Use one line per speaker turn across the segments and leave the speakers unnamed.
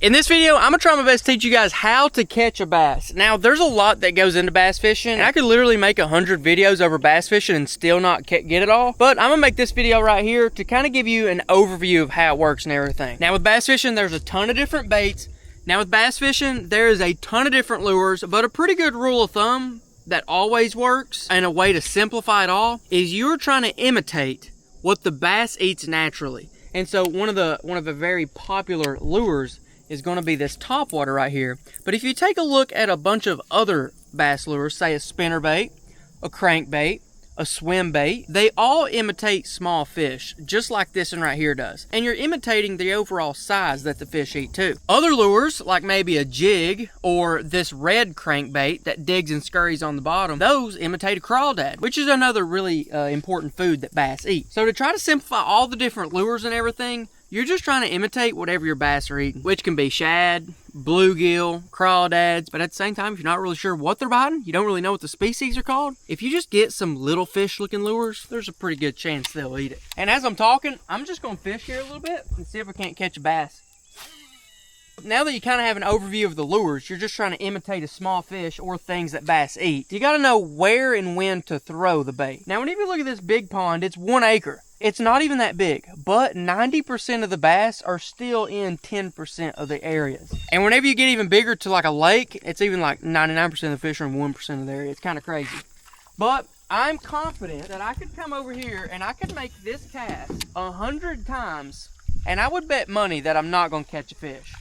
In this video, I'm gonna try my best to teach you guys how to catch a bass. Now, there's a lot that goes into bass fishing, and I could literally make 100 videos over bass fishing and still not get it all. But I'm gonna make this video right here to kind of give you an overview of how it works and everything. Now, with bass fishing, there's a ton of different baits. Now, with bass fishing, there is a ton of different lures, but a pretty good rule of thumb that always works, and a way to simplify it all, is you're trying to imitate what the bass eats naturally. And so one of the very popular lures is going to be this topwater right here. But if you take a look at a bunch of other bass lures, say a spinnerbait, a crankbait, a swim bait, they all imitate small fish, just like this one right here does. And you're imitating the overall size that the fish eat too. Other lures, like maybe a jig or this red crankbait that digs and scurries on the bottom, those imitate a crawdad, which is another really important food that bass eat. So to try to simplify all the different lures and everything, you're just trying to imitate whatever your bass are eating, which can be shad, bluegill, crawdads, but at the same time, if you're not really sure what they're biting, you don't really know what the species are called, if you just get some little fish looking lures, there's a pretty good chance they'll eat it. And as I'm talking, I'm just gonna fish here a little bit and see if I can't catch a bass. Now that you kind of have an overview of the lures, you're just trying to imitate a small fish or things that bass eat. You gotta know where and when to throw the bait. Now, whenever you look at this big pond, it's 1 acre. It's not even that big, but 90% of the bass are still in 10% of the areas. And whenever you get even bigger to like a lake, it's even like 99% of the fish are in 1% of the area. It's kind of crazy. But I'm confident that I could come over here and I could make this cast 100 times, and I would bet money that I'm not gonna catch a fish.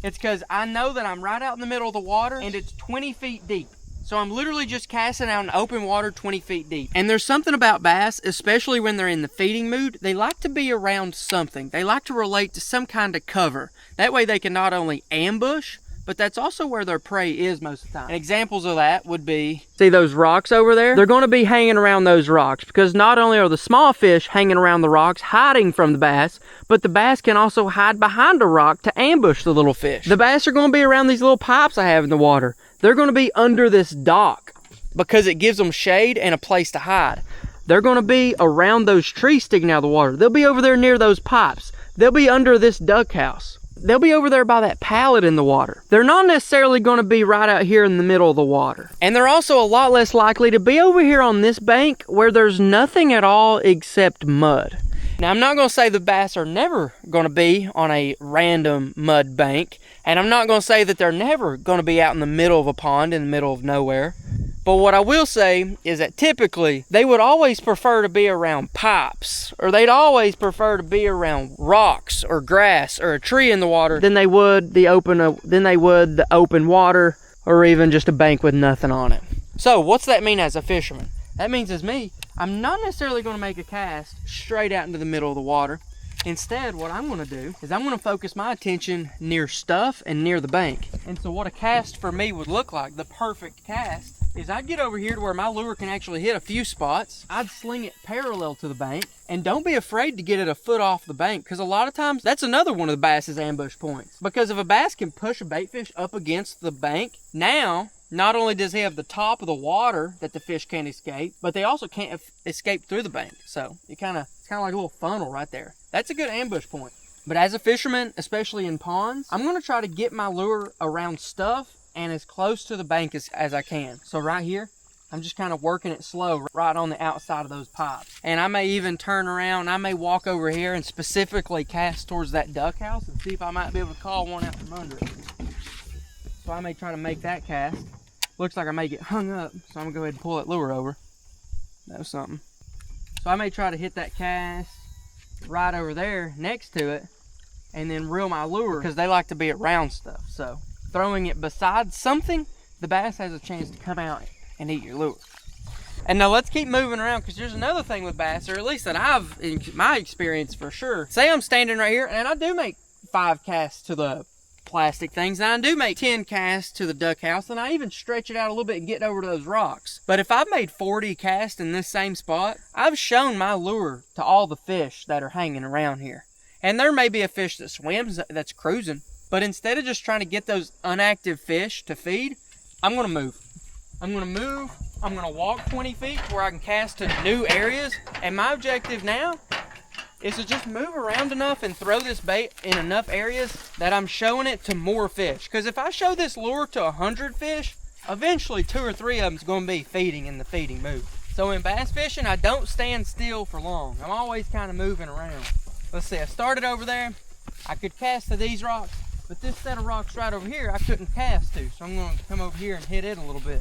It's because I know that I'm right out in the middle of the water and it's 20 feet deep. So I'm literally just casting out in open water 20 feet deep. And there's something about bass, especially when they're in the feeding mood, they like to be around something. They like to relate to some kind of cover. That way they can not only ambush, but that's also where their prey is most of the time. And examples of that would be, see those rocks over there? They're gonna be hanging around those rocks because not only are the small fish hanging around the rocks, hiding from the bass, but the bass can also hide behind a rock to ambush the little fish. The bass are gonna be around these little pipes I have in the water. They're gonna be under this dock because it gives them shade and a place to hide. They're gonna be around those trees sticking out of the water. They'll be over there near those pipes. They'll be under this duck house. They'll be over there by that pallet in the water. They're not necessarily going to be right out here in the middle of the water. And they're also a lot less likely to be over here on this bank where there's nothing at all except mud. Now, I'm not going to say the bass are never going to be on a random mud bank, and I'm not going to say that they're never going to be out in the middle of a pond in the middle of nowhere. But what I will say is that typically they would always prefer to be around pipes, or they'd always prefer to be around rocks or grass or a tree in the water than they would the open water or even just a bank with nothing on it. So what's that mean as a fisherman? That means as me, I'm not necessarily going to make a cast straight out into the middle of the water. Instead, what I'm going to do is I'm going to focus my attention near stuff and near the bank. And so what a cast for me would look like, the perfect cast, is I'd get over here to where my lure can actually hit a few spots. I'd sling it parallel to the bank, and don't be afraid to get it a foot off the bank, because a lot of times that's another one of the bass's ambush points. Because if a bass can push a bait fish up against the bank, now not only does he have the top of the water that the fish can't escape, but they also can't escape through the bank. So it's kind of like a little funnel right there. That's a good ambush point. But as a fisherman, especially in ponds, I'm going to try to get my lure around stuff and as close to the bank as I can. So right here, I'm just kind of working it slow right on the outside of those pipes. And I may even turn around, I may walk over here and specifically cast towards that duck house and see if I might be able to call one out from under it. So I may try to make that cast. Looks like I may get hung up, so I'm gonna go ahead and pull that lure over. That was something. So I may try to hit that cast right over there next to it and then reel my lure, because they like to be around stuff. So throwing it beside something, the bass has a chance to come out and eat your lure. And now let's keep moving around, because there's another thing with bass, or at least that I've, in my experience for sure. Say I'm standing right here and I do make 5 casts to the plastic things, and I do make 10 casts to the duck house, and I even stretch it out a little bit and get over to those rocks. But if I've made 40 casts in this same spot, I've shown my lure to all the fish that are hanging around here. And there may be a fish that swims that's cruising, but instead of just trying to get those inactive fish to feed, I'm going to move. I'm going to walk 20 feet where I can cast to new areas, and my objective now is to just move around enough and throw this bait in enough areas that I'm showing it to more fish. Because if I show this lure to 100 fish, eventually 2 or 3 of them is going to be feeding in the feeding mood. So in bass fishing, I don't stand still for long. I'm always kind of moving around. Let's see, I started over there. I could cast to these rocks, but this set of rocks right over here, I couldn't cast to. So I'm going to come over here and hit it a little bit.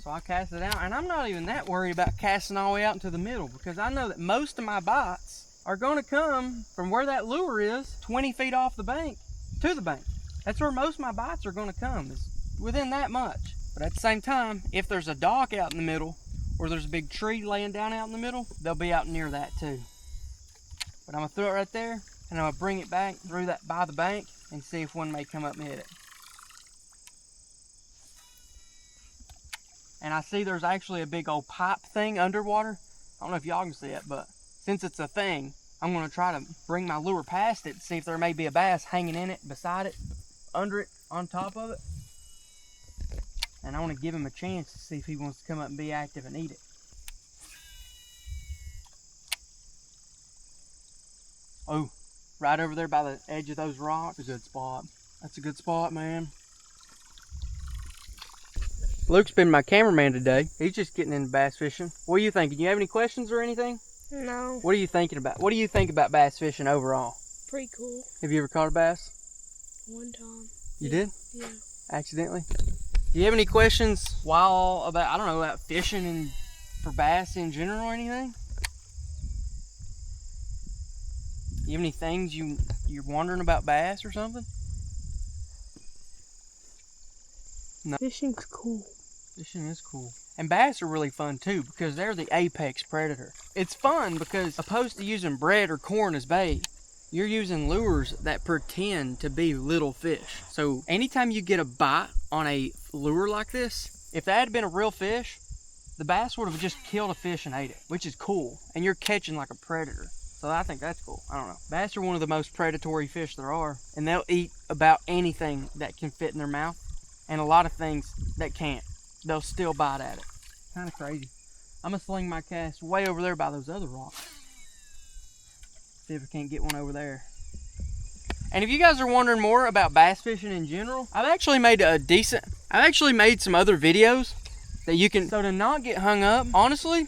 So I cast it out, and I'm not even that worried about casting all the way out into the middle, because I know that most of my bites are going to come from where that lure is, 20 feet off the bank to the bank. That's where most of my bites are going to come, is within that much. But at the same time, if there's a dock out in the middle, or there's a big tree laying down out in the middle, they'll be out near that too. But I'm going to throw it right there, and I'm going to bring it back through that by the bank, and see if one may come up and hit it. And I see there's actually a big old pipe thing underwater. I don't know if y'all can see it, but since it's a thing, I'm going to try to bring my lure past it, see if there may be a bass hanging in it, beside it, under it, on top of it. And I want to give him a chance to see if he wants to come up and be active and eat it. Oh, right over there by the edge of those rocks. That's a good spot. That's a good spot, man. Luke's been my cameraman today. He's just getting into bass fishing. What are you thinking? You have any questions or anything?
No.
What are you thinking about? What do you think about bass fishing overall?
Pretty cool.
Have you ever caught a bass?
One time.
You did?
Yeah.
Accidentally? Do you have any questions about fishing and for bass in general or anything? You have any things you're wondering about bass or something? No.
Fishing's cool.
Fishing is cool. And bass are really fun too, because they're the apex predator. It's fun because opposed to using bread or corn as bait, you're using lures that pretend to be little fish. So anytime you get a bite on a lure like this, if that had been a real fish, the bass would have just killed a fish and ate it, which is cool. And you're catching like a predator. So I think that's cool. I don't know. Bass are one of the most predatory fish there are, and they'll eat about anything that can fit in their mouth, and a lot of things that can't. They'll still bite at it. Kind of crazy. I'm gonna sling my cast way over there by those other rocks. See if I can't get one over there. And if you guys are wondering more about bass fishing in general, I've actually made some other videos that you can, so to not get hung up, honestly.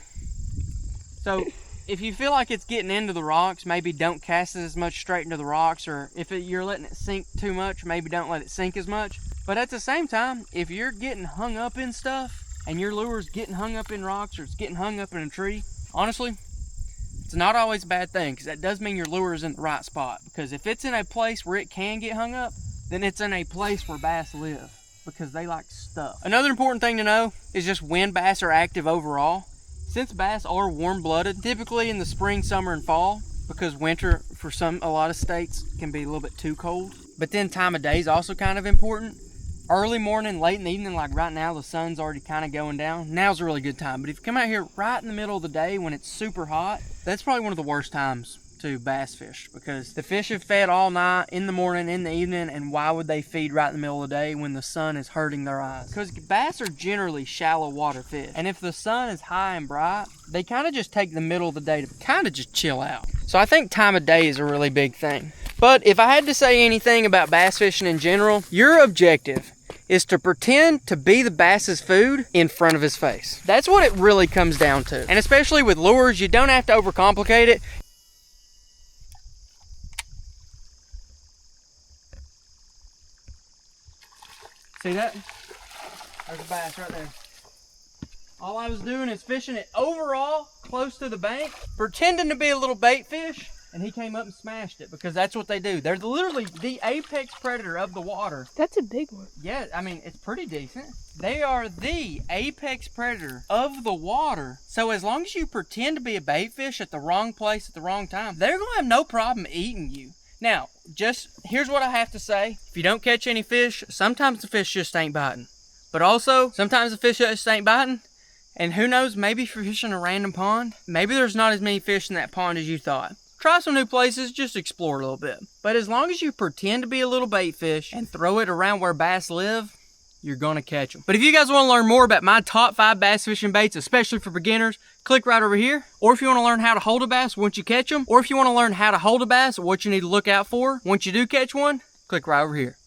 So if you feel like it's getting into the rocks, maybe don't cast it as much straight into the rocks, or if you're letting it sink too much, maybe don't let it sink as much. But at the same time, if you're getting hung up in stuff, and your lure's getting hung up in rocks, or it's getting hung up in a tree, honestly, it's not always a bad thing, because that does mean your lure is in the right spot. Because if it's in a place where it can get hung up, then it's in a place where bass live, because they like stuff. Another important thing to know is just when bass are active overall. Since bass are warm-blooded, typically in the spring, summer, and fall, because winter for a lot of states can be a little bit too cold. But then time of day is also kind of important. Early morning, late in the evening, like right now, the sun's already kind of going down. Now's a really good time. But if you come out here right in the middle of the day when it's super hot, that's probably one of the worst times to bass fish, because the fish have fed all night, in the morning, in the evening, and why would they feed right in the middle of the day when the sun is hurting their eyes? Because bass are generally shallow water fish, and if the sun is high and bright, they kind of just take the middle of the day to kind of just chill out. So I think time of day is a really big thing. But if I had to say anything about bass fishing in general, your objective is to pretend to be the bass's food in front of his face. That's what it really comes down to. And especially with lures, you don't have to overcomplicate it. See that? There's a bass right there. All I was doing is fishing it overall close to the bank, pretending to be a little bait fish, and he came up and smashed it, because that's what they do. They're literally the apex predator of the water.
That's a big one.
Yeah, I mean, it's pretty decent. They are the apex predator of the water. So as long as you pretend to be a bait fish at the wrong place at the wrong time, they're going to have no problem eating you. Now, here's what I have to say. If you don't catch any fish, sometimes the fish just ain't biting. But also, sometimes the fish just ain't biting. And who knows, maybe if you're fishing a random pond, maybe there's not as many fish in that pond as you thought. Try some new places, just explore a little bit. But as long as you pretend to be a little bait fish and throw it around where bass live, you're gonna catch them. But if you guys wanna learn more about my top 5 bass fishing baits, especially for beginners, click right over here. Or if you wanna learn how to hold a bass once you catch them, or if you wanna learn how to hold a bass, what you need to look out for once you do catch one, click right over here.